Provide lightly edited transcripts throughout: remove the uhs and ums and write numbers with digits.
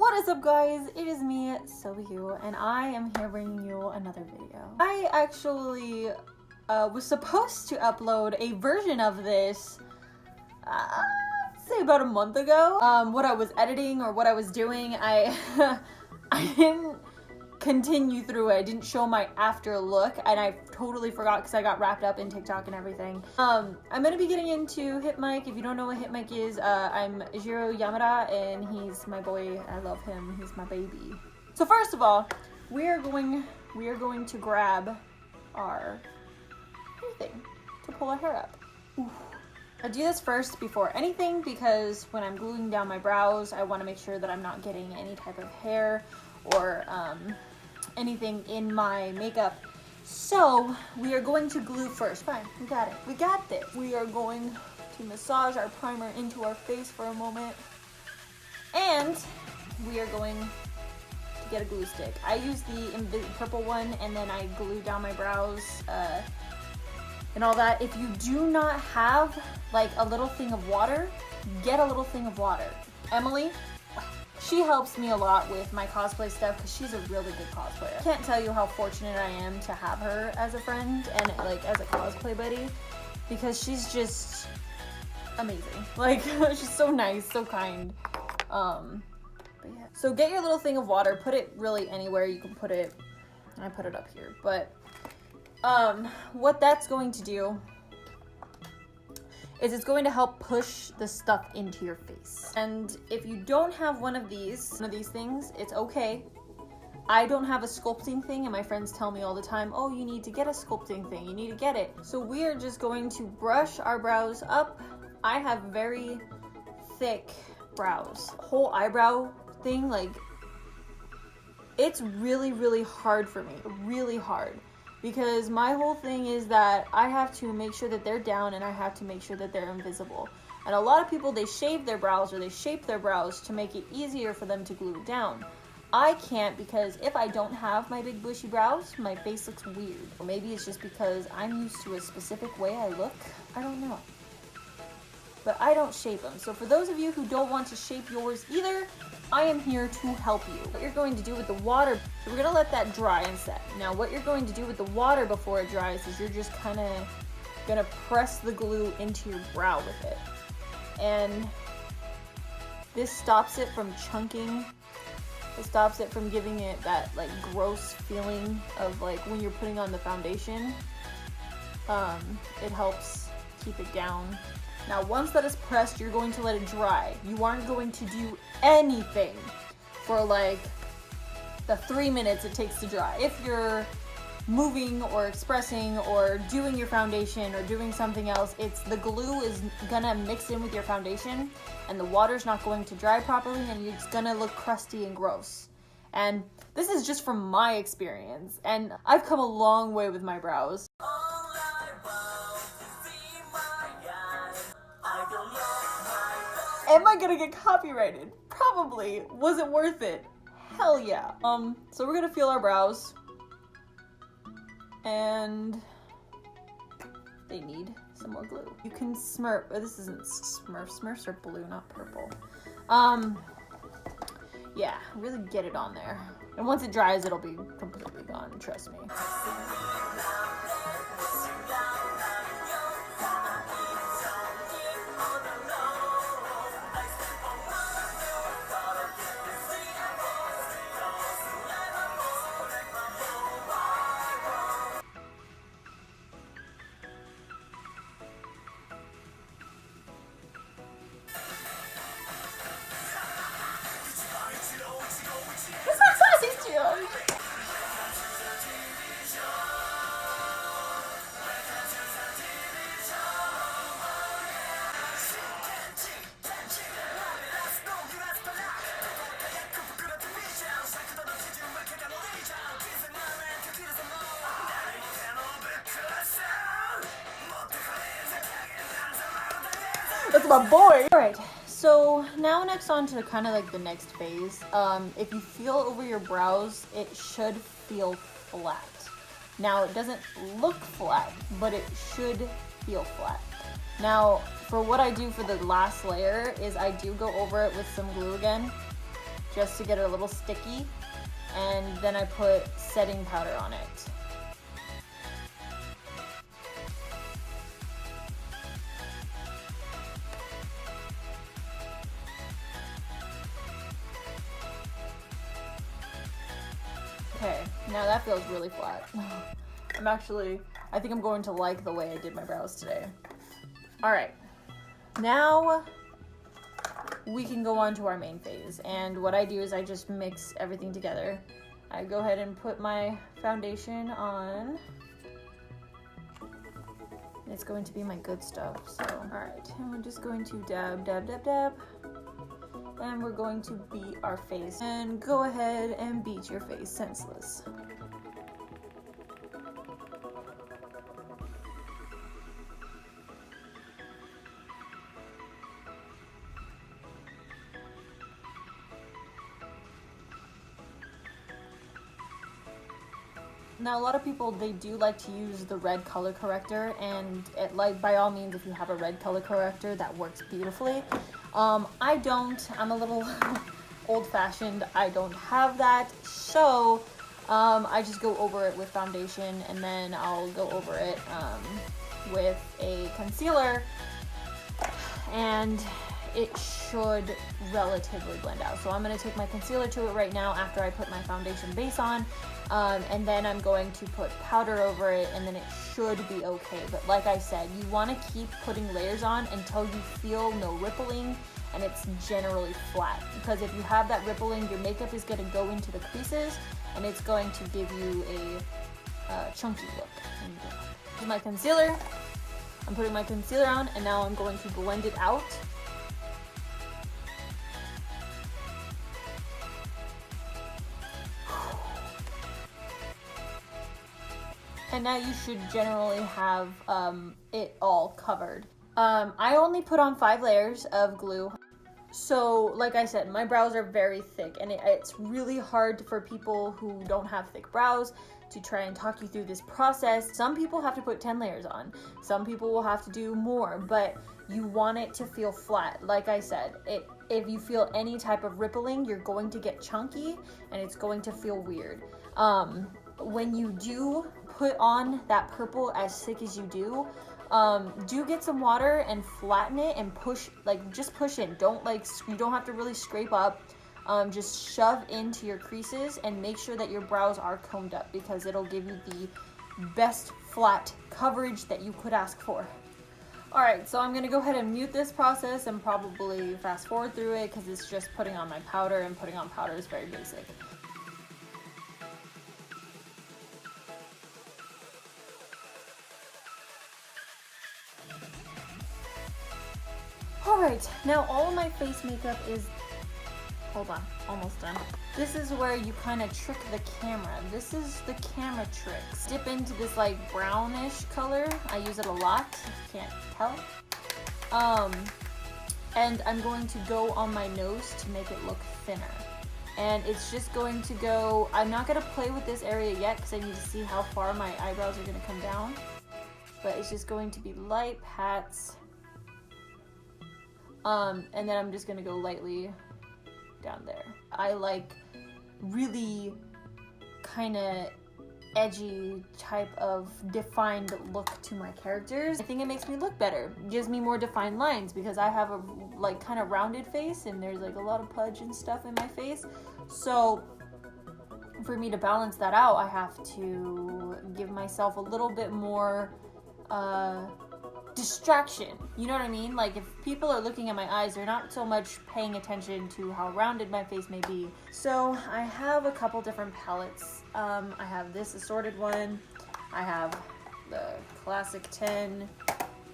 What is up, guys? It is me, Sobeyew, and I am here bringing you another video. I actually was supposed to upload a version of this say about a month ago. What I was editing or what I was doing, I didn't continue through it. I didn't show my after look, and I totally forgot because I got wrapped up in TikTok and everything. I'm gonna be getting into hip mic. If you don't know what hip mic is, I'm Jiro Yamada, and he's my boy. I love him. He's my baby. So first of all, we are going to grab our thing to pull our hair up. Ooh. I do this first before anything because when I'm gluing down my brows, I want to make sure that I'm not getting any type of hair or anything in my makeup. So we are going to glue first. Fine, we got it. We got this. We are going to massage our primer into our face for a moment. And we are going to get a glue stick. I use the purple one, and then I glue down my brows and all that. If you do not have like a little thing of water, get a little thing of water. Emily, she helps me a lot with my cosplay stuff because she's a really good cosplayer. I can't tell you how fortunate I am to have her as a friend and like as a cosplay buddy, because she's just amazing. Like she's so nice, so kind. But yeah. So get your little thing of water, put it really anywhere you can put it. I put it up here, but what that's going to do is it's going to help push the stuff into your face. And if you don't have one of these things, it's okay. I don't have a sculpting thing, and my friends tell me all the time, oh, you need to get a sculpting thing, you need to get it. So we are just going to brush our brows up. I have very thick brows. Whole eyebrow thing, like, it's really, really hard for me, really hard. Because my whole thing is that I have to make sure that they're down, and I have to make sure that they're invisible. And a lot of people, they shave their brows or they shape their brows to make it easier for them to glue down. I can't, because if I don't have my big bushy brows, my face looks weird. Or maybe it's just because I'm used to a specific way I look. I don't know. But I don't shape them. So for those of you who don't want to shape yours either, I am here to help you. What you're going to do with the water, so we're going to let that dry and set. Now what you're going to do with the water before it dries is you're just kind of going to press the glue into your brow with it. And this stops it from chunking. It stops it from giving it that like gross feeling of like when you're putting on the foundation. It helps keep it down. Now, once that is pressed, you're going to let it dry. You aren't going to do anything for like the 3 minutes it takes to dry. If you're moving or expressing or doing your foundation or doing something else, the glue is gonna mix in with your foundation, and the water's not going to dry properly, and it's gonna look crusty and gross. And this is just from my experience, and I've come a long way with my brows. Am I gonna get copyrighted? Probably. Was it worth it? Hell yeah. So we're gonna feel our brows. And they need some more glue. You can smurf, this isn't Smurfs are blue, not purple. Yeah, really get it on there. And once it dries, it'll be completely gone, trust me. That's my boy! Alright, so now next on to kind of like the next phase. If you feel over your brows, it should feel flat. Now, it doesn't look flat, but it should feel flat. Now, for what I do for the last layer is I do go over it with some glue again, just to get it a little sticky, and then I put setting powder on it. Okay, now that feels really flat. I think I'm going to like the way I did my brows today. Alright, now we can go on to our main phase, and what I do is I just mix everything together. I go ahead and put my foundation on. It's going to be my good stuff, so. Alright, and we're just going to dab, dab, dab, dab. And we're going to beat our face. And go ahead and beat your face senseless. Now, a lot of people, they do like to use the red color corrector, and by all means, if you have a red color corrector, that works beautifully. I don't. I'm a little old-fashioned. I don't have that, so I just go over it with foundation, and then I'll go over it with a concealer, and it should relatively blend out. So I'm going to take my concealer to it right now after I put my foundation base on, and then I'm going to put powder over it, and then it should be okay. But like I said, you want to keep putting layers on until you feel no rippling and it's generally flat, because if you have that rippling, your makeup is going to go into the creases and it's going to give you a chunky look. Here's my concealer. I'm putting my concealer on, and now I'm going to blend it out. And now you should generally have it all covered. I only put on 5 layers of glue. So, like I said, my brows are very thick, and it's really hard for people who don't have thick brows to try and talk you through this process. Some people have to put 10 layers on. Some people will have to do more, but you want it to feel flat. Like I said, if you feel any type of rippling, you're going to get chunky, and it's going to feel weird. When you do put on that purple as thick as you do get some water and flatten it and push, just push in. You don't have to really scrape up. Just shove into your creases and make sure that your brows are combed up, because it'll give you the best flat coverage that you could ask for. Alright, so I'm going to go ahead and mute this process and probably fast forward through it, because it's just putting on my powder, and putting on powder is very basic. Alright, now all of my face makeup is, hold on, almost done. This is where you kind of trick the camera. This is the camera tricks. Dip into this brownish color. I use it a lot, if you can't tell. And I'm going to go on my nose to make it look thinner. And it's just going to go, I'm not going to play with this area yet because I need to see how far my eyebrows are going to come down. But it's just going to be light pats. And then I'm just going to go lightly down there. I like really kind of edgy type of defined look to my characters. I think it makes me look better. It gives me more defined lines, because I have a kind of rounded face, and there's a lot of pudge and stuff in my face. So for me to balance that out, I have to give myself a little bit more distraction, you know what I mean? If people are looking at my eyes, they're not so much paying attention to how rounded my face may be. So I have a couple different palettes. I have this assorted one, I have the classic 10,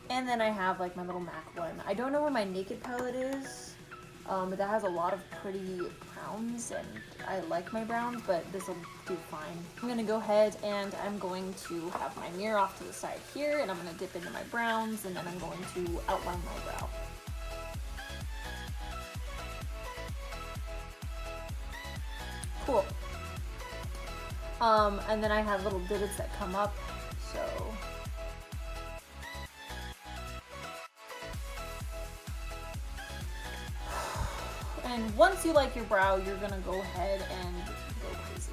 and then I have my little MAC one. I don't know where my naked palette is, but that has a lot of pretty browns, and I like my browns, but this will do fine. I'm gonna go ahead and I'm going to have my mirror off to the side here, and I'm gonna dip into my browns, and then I'm going to outline my brow. Cool. And then I have little divots that come up, so. And once you like your brow, you're gonna go ahead and go crazy.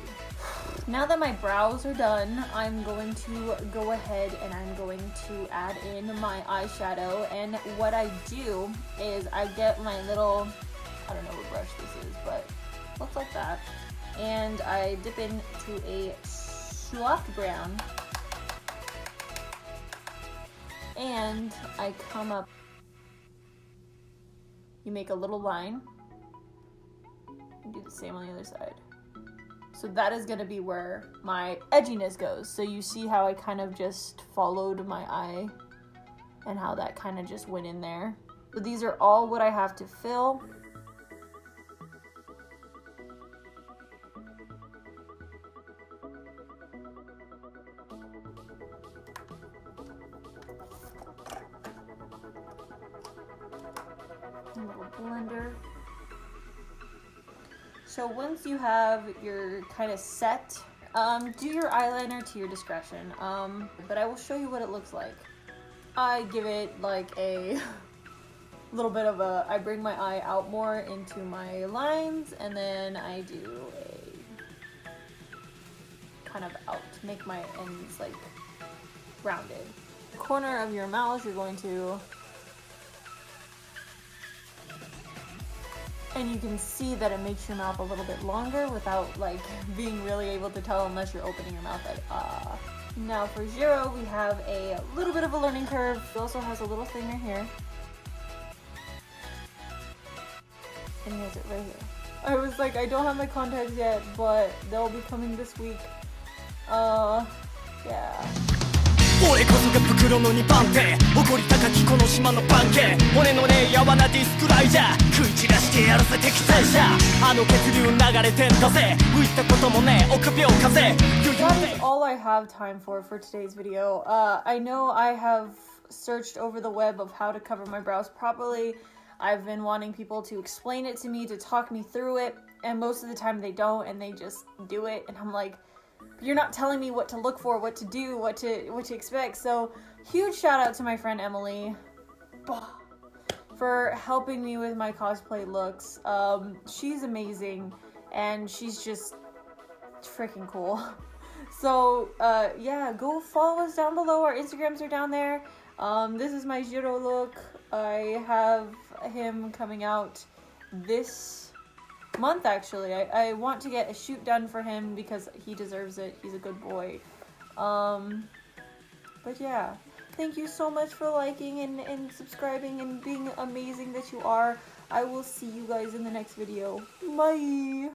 Now that my brows are done, I'm going to go ahead and I'm going to add in my eyeshadow. And what I do is I get my little, I don't know what brush this is, but it looks like that. And I dip into a soft brown. And I come up, you make a little line, and do the same on the other side. So that is gonna be where my edginess goes. So you see how I kind of just followed my eye and how that kind of just went in there. So these are all what I have to fill. A little blender. So once you have your kind of set, do your eyeliner to your discretion. But I will show you what it looks like. I give it like a little bit of a, I bring my eye out more into my lines, and then I do a kind of out, make my ends like rounded. Corner of your mouth, you're going to, and you can see that it makes your mouth a little bit longer without like being really able to tell unless you're opening your mouth like ah. Now for Jiro, we have a little bit of a learning curve. He also has a little thing right here. And he has it right here. I was like, I don't have my contacts yet, but they'll be coming this week. Yeah. 俺こそが袋の2番手誇り高きこの島の番犬骨のねえやわなディスクライジャー食い散らしてやるぜ敵戦車あの血流流れてんだぜ浮いたこともねえ臆病風 That is all I have time for today's video. I know I have searched over the web of how to cover my brows properly. I've been wanting people to explain it to me, to talk me through it, and most of the time they don't, and they just do it, and I'm like, you're not telling me what to look for, what to do, what to expect. So huge shout out to my friend Emily for helping me with my cosplay looks. She's amazing and she's just freaking cool. So yeah, go follow us down below. Our Instagrams are down there. This is my Jiro look. I have him coming out this month actually. I want to get a shoot done for him because he deserves it. He's a good boy. But yeah, thank you so much for liking and subscribing and being amazing that you are. I will see you guys in the next video. Bye!